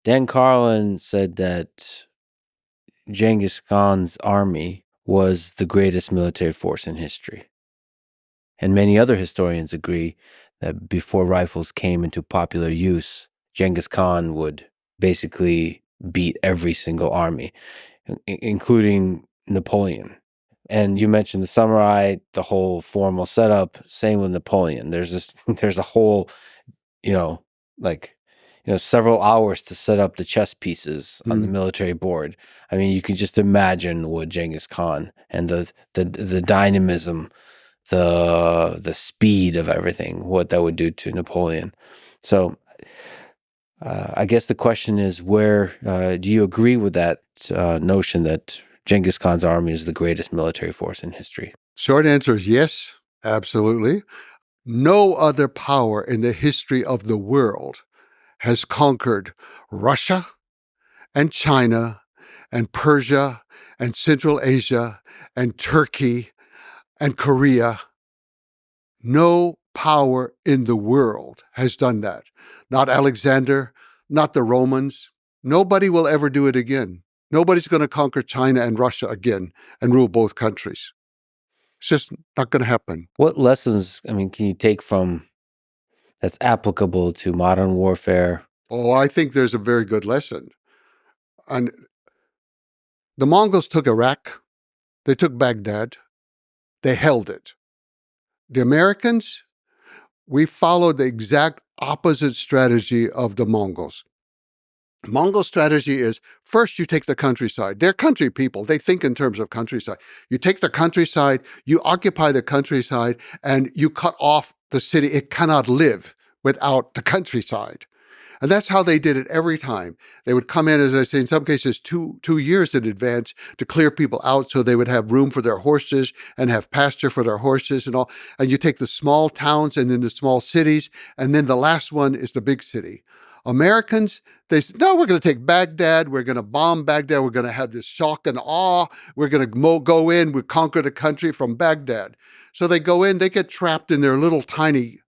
Dan Carlin said that Genghis Khan's army was the greatest military force in history. And many other historians agree that before rifles came into popular use, Genghis Khan would basically beat every single army, including Napoleon. And you mentioned the samurai, the whole formal setup. Same with Napoleon. There's a whole, several hours to set up the chess pieces on the military board. I mean, you can just imagine what Genghis Khan and the dynamism, the speed of everything, what that would do to Napoleon. So I guess the question is, where do you agree with that notion that Genghis Khan's army is the greatest military force in history? Short answer is yes, absolutely. No other power in the history of the world has conquered Russia and China and Persia and Central Asia and Turkey and Korea. No power in the world has done that. Not Alexander, not the Romans. Nobody will ever do it again. Nobody's going to conquer China and Russia again and rule both countries. It's just not going to happen. What lessons, can you take from that's applicable to modern warfare? Oh, I think there's a very good lesson. And the Mongols took Iraq. They took Baghdad. They held it. The Americans, we followed the exact opposite strategy of the Mongols. Mongol strategy is, first you take the countryside. They're country people. They think in terms of countryside. You take the countryside, you occupy the countryside, and you cut off the city. It cannot live without the countryside. And that's how they did it every time. They would come in, as I say, in some cases, two years in advance to clear people out so they would have room for their horses and have pasture for their horses and all. And you take the small towns and then the small cities, and then the last one is the big city. Americans, they said, no, we're going to take Baghdad. We're going to bomb Baghdad. We're going to have this shock and awe. We're going to go in. We conquer the country from Baghdad. So they go in, they get trapped in their little tiny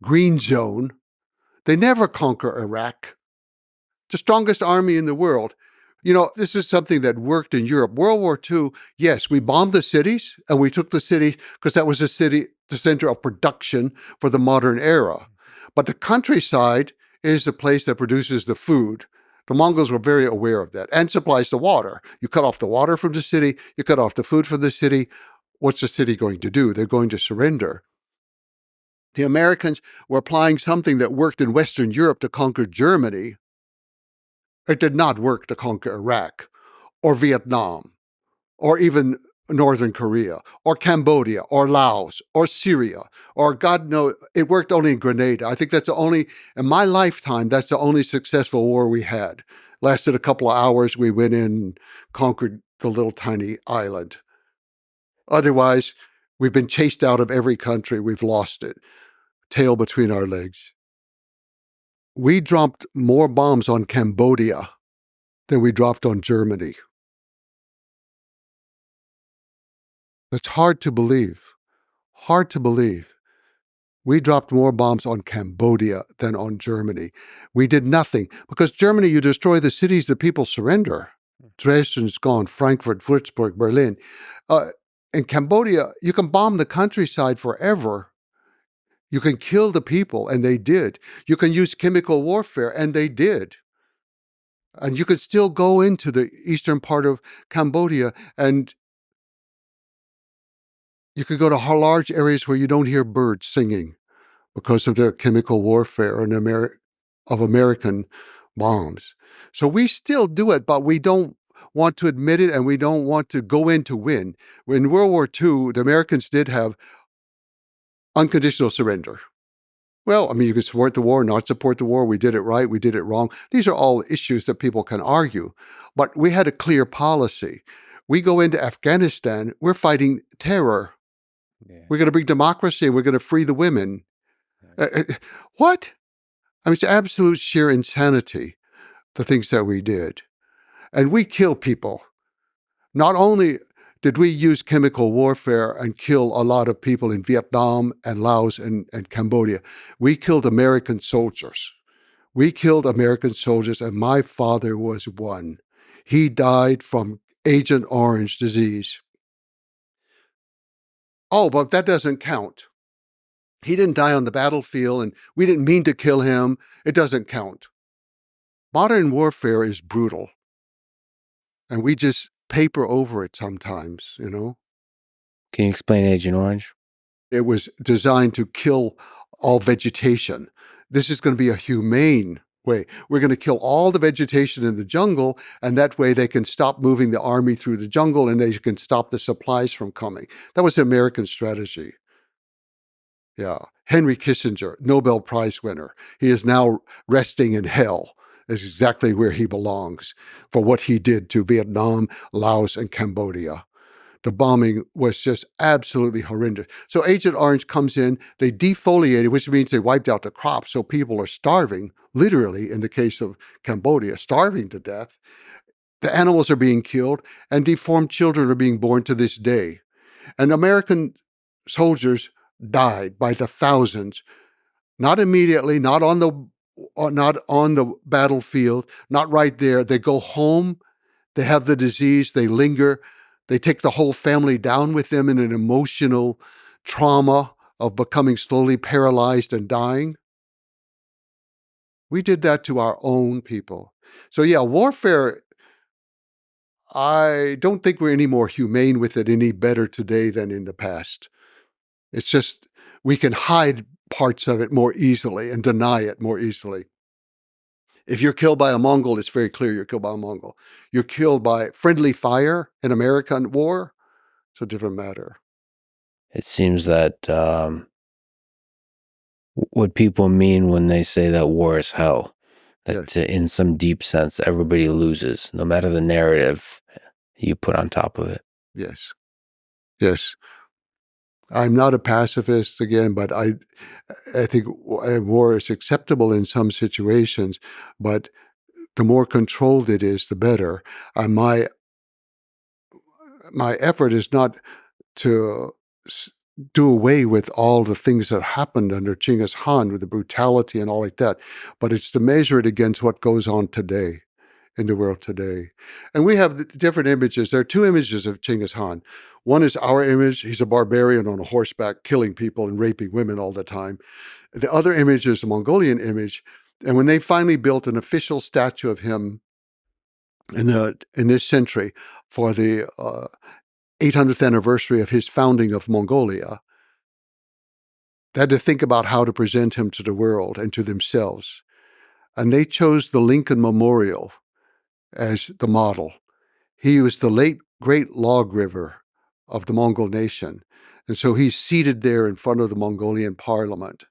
green zone. They never conquer Iraq, the strongest army in the world. This is something that worked in Europe. World War II, yes, we bombed the cities, and we took the city because that was the center of production for the modern era. But the countryside is the place that produces the food. The Mongols were very aware of that, and supplies the water. You cut off the water from the city, you cut off the food from the city. What's the city going to do? They're going to surrender. The Americans were applying something that worked in Western Europe to conquer Germany. It did not work to conquer Iraq or Vietnam or even Northern Korea or Cambodia or Laos or Syria or God knows, it worked only in Grenada. I think that's the only, in my lifetime, that's the only successful war we had. Lasted a couple of hours. We went in, conquered the little tiny island. Otherwise, we've been chased out of every country. We've lost it. Tail between our legs. We dropped more bombs on Cambodia than we dropped on Germany. It's hard to believe. Hard to believe. We dropped more bombs on Cambodia than on Germany. We did nothing. Because Germany, you destroy the cities, the people surrender. Dresden's gone, Frankfurt, Würzburg, Berlin. In Cambodia, you can bomb the countryside forever. You can kill the people, and they did. You can use chemical warfare, and they did. And you could still go into the eastern part of Cambodia, and you could go to large areas where you don't hear birds singing because of their chemical warfare of American bombs. So we still do it, but we don't want to admit it, and we don't want to go in to win. In World War II, the Americans did have unconditional surrender. Well, you can support the war, not support the war. We did it right. We did it wrong. These are all issues that people can argue. But we had a clear policy. We go into Afghanistan, we're fighting terror. Yeah. We're going to bring democracy. We're going to free the women. What? It's absolute sheer insanity, the things that we did. And we kill people. Not only did we use chemical warfare and kill a lot of people in Vietnam and Laos and Cambodia, we killed American soldiers. We killed American soldiers, and my father was one. He died from Agent Orange disease. Oh, but that doesn't count. He didn't die on the battlefield, and we didn't mean to kill him. It doesn't count. Modern warfare is brutal, and we just paper over it sometimes, you know? Can you explain Agent Orange? It was designed to kill all vegetation. This is going to be a humane way. We're going to kill all the vegetation in the jungle, and that way they can stop moving the army through the jungle and they can stop the supplies from coming. That was the American strategy. Yeah. Henry Kissinger, Nobel Prize winner. He is now resting in hell. Is exactly where he belongs for what he did to Vietnam, Laos, and Cambodia. The bombing was just absolutely horrendous. So Agent Orange comes in, they defoliated, which means they wiped out the crops. So people are starving, literally, in the case of Cambodia, starving to death. The animals are being killed, and deformed children are being born to this day. And American soldiers died by the thousands, not immediately, not on the battlefield, not right there. They go home, they have the disease, they linger, they take the whole family down with them in an emotional trauma of becoming slowly paralyzed and dying. We did that to our own people. So yeah, warfare, I don't think we're any more humane with it any better today than in the past. It's just we can hide parts of it more easily and deny it more easily. If you're killed by a Mongol, it's very clear you're killed by a Mongol. You're killed by friendly fire in American war, it's a different matter. It seems that what people mean when they say that war is hell, that Yes. in some deep sense, everybody loses, no matter the narrative you put on top of it. Yes. Yes. I'm not a pacifist again, but I think war is acceptable in some situations, but the more controlled it is, the better. My effort is not to do away with all the things that happened under Genghis Khan with the brutality and all like that, but it's to measure it against what goes on today in the world today. And we have different images. There are two images of Genghis Khan. One is our image. He's a barbarian on a horseback, killing people and raping women all the time. The other image is the Mongolian image. And when they finally built an official statue of him in this century for the 800th anniversary of his founding of Mongolia, they had to think about how to present him to the world and to themselves. And they chose the Lincoln Memorial as the model. He was the late great lawgiver of the Mongol nation. And so he's seated there in front of the Mongolian parliament.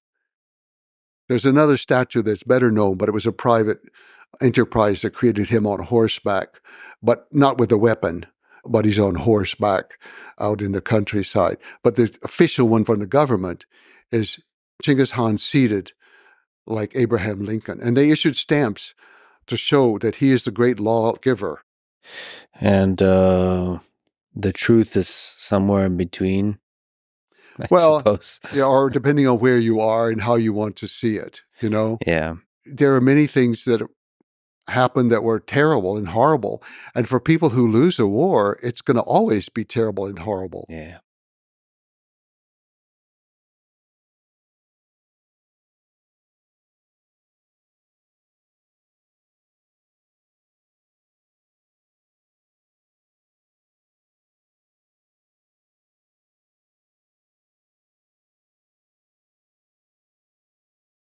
There's another statue that's better known, but it was a private enterprise that created him on horseback, but not with a weapon, but he's on horseback out in the countryside. But the official one from the government is Genghis Khan seated like Abraham Lincoln. And they issued stamps to show that he is the great lawgiver. And the truth is somewhere in between, I suppose. Yeah, or depending on where you are and how you want to see it, you know? Yeah. There are many things that happened that were terrible and horrible. And for people who lose a war, it's going to always be terrible and horrible. Yeah.